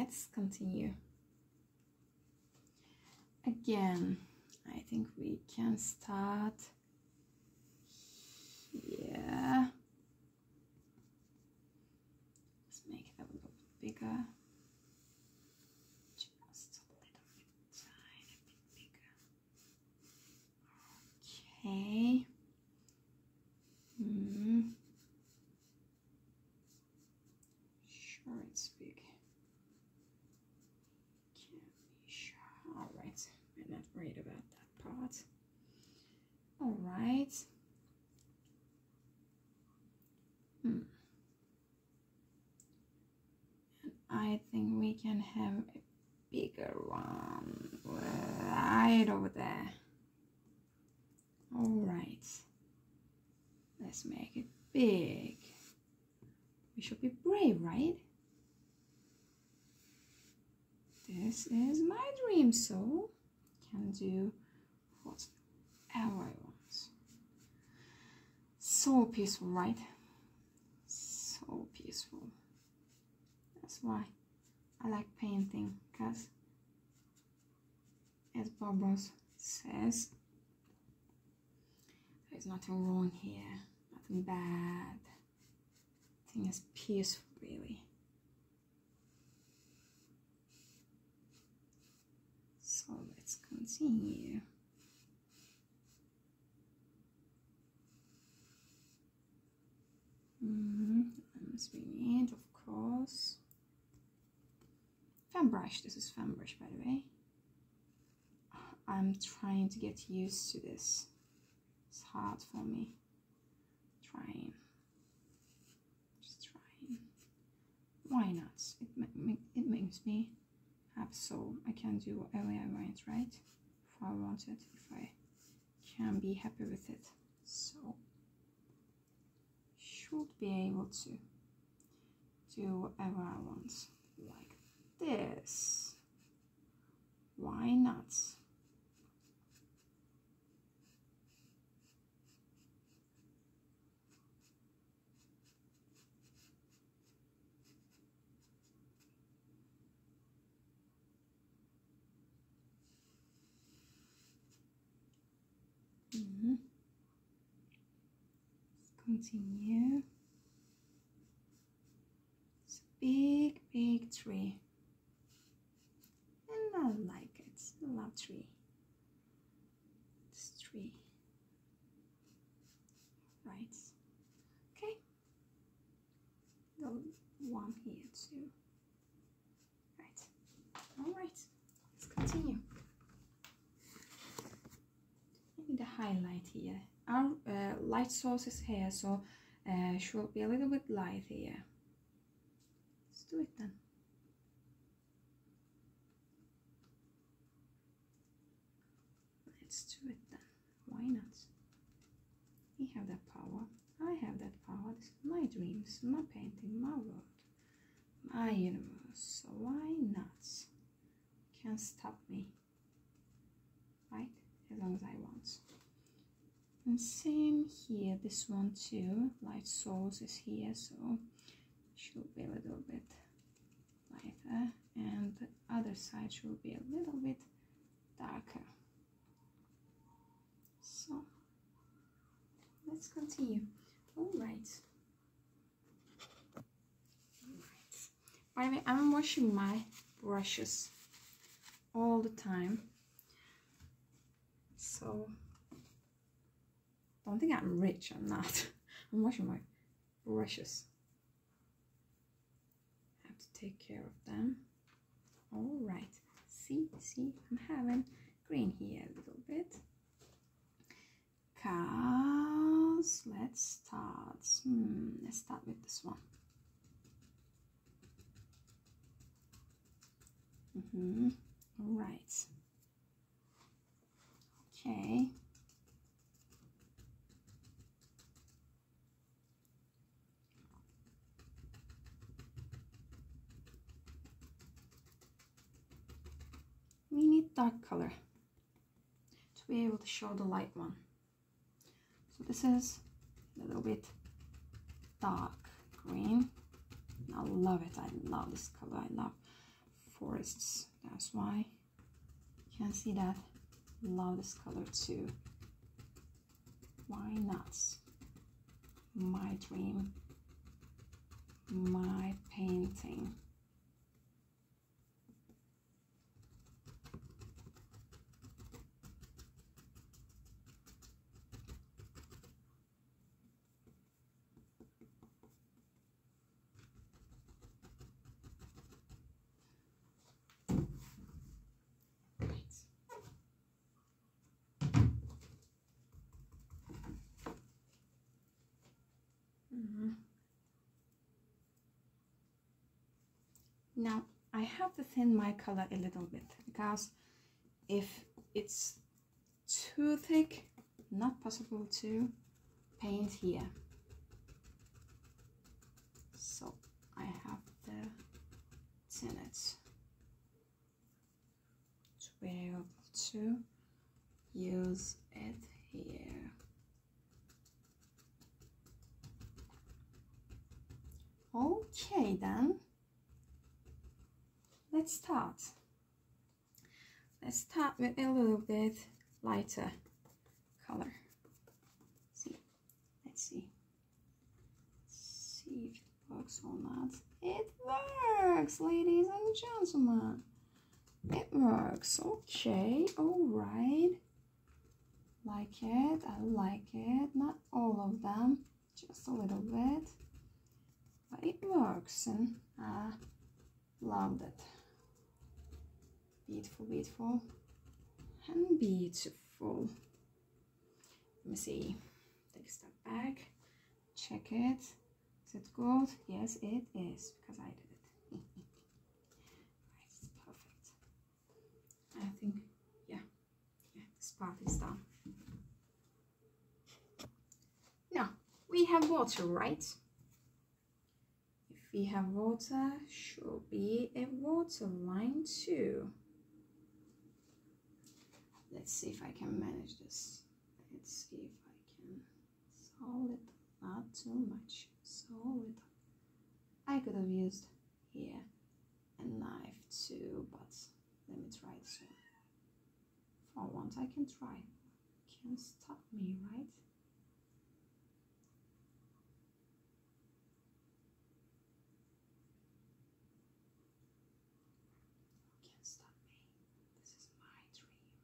let's continue. Again, I think we can start here. Let's make it a little bit bigger. Just a little bit, tiny bit bigger. Okay. Sure, it's big. Can't be sure. All right, we're not worried about that part. All right. And I think we can have a bigger one right over there. All right. Let's make it big. We should be brave, right? This is my dream, so can do whatever I want. So peaceful, right? So peaceful. That's why I like painting, because as Bob Ross says, there's nothing wrong here, nothing bad. I think it's peaceful, really. So let's continue. Let's bring it, of course. Fan brush. This is fan brush, by the way. I'm trying to get used to this. It's hard for me. Trying. Just trying. Why not? It makes me have soul. I can do whatever I want, right? If I want it, if I can be happy with it. So should be able to do whatever I want, like this. Why not? Let's continue. It's a big, big tree. And I like it. I love tree. This tree. Right. Okay. The one here too. Right. All right. Let's continue. I need a highlight here. Our light source is here, so should be a little bit light here. Let's do it then. Let's do it then. Why not? We have that power. I have that power. This is my dreams, my painting, my world, my universe. So why not? Can't stop me. Right? As long as I want. And same here, this one too. Light source is here, so should be a little bit lighter, and the other side should be a little bit darker. So let's continue. All right. By the way, I'm washing my brushes all the time, so don't think I'm rich. I'm not. I'm washing my brushes. I have to take care of them. All right. See, I'm having green here a little bit. Cause let's start. Let's start with this one. All right. Okay. We need dark color to be able to show the light one. So this is a little bit dark green. I love it. I love this color. I love forests. That's why you can see that. Love this color too. Why not? My dream, my painting. Now I have to thin my color a little bit, because if it's too thick, not possible to paint here. So I have to thin it to be able to use it here. Okay then. Let's start. Let's start with a little bit lighter color. Let's see if it works or not. It works, ladies and gentlemen. It works. Okay, all right. Like it. I like it. Not all of them, just a little bit, but it works, and I loved it. Beautiful, beautiful, and beautiful. Let me see. Take a step back. Check it. Is it good? Yes, it is, because I did it. It's perfect. I think, yeah, this part is done. Now, we have water, right? If we have water, should be a water line too. Let's see if I can manage this. Let's see if I can solve it. Not too much. Solve it. I could have used here a knife too, but let me try it soon. For once I can try. Can't stop me, right? Can't stop me. This is my dream.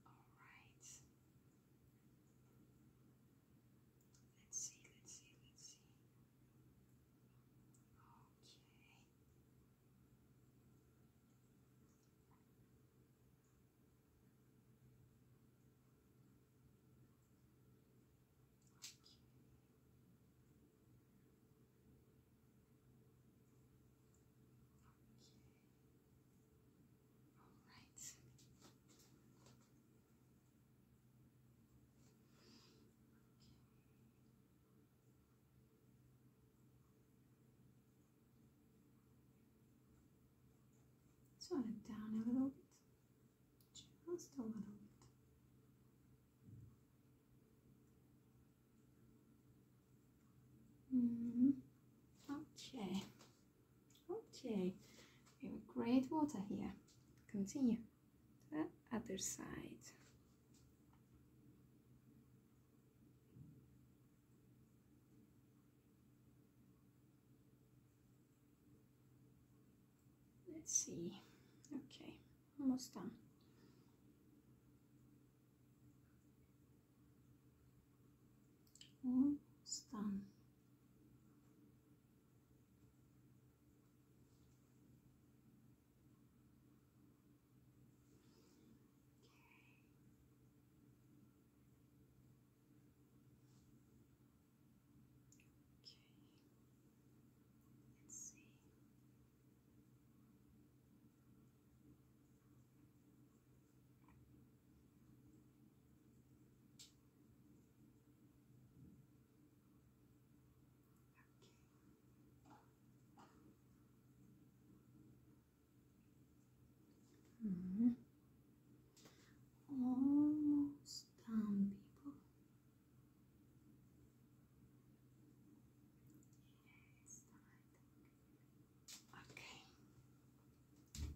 Alright. Let's see. Turn it down a little bit, just a little bit. Okay, we have great water here. Continue to the other side. Let's see. Okay, almost done. Almost done.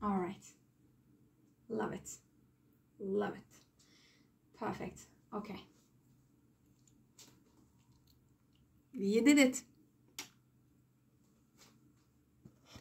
All right. Love it. Love it. Perfect. Okay. You did it.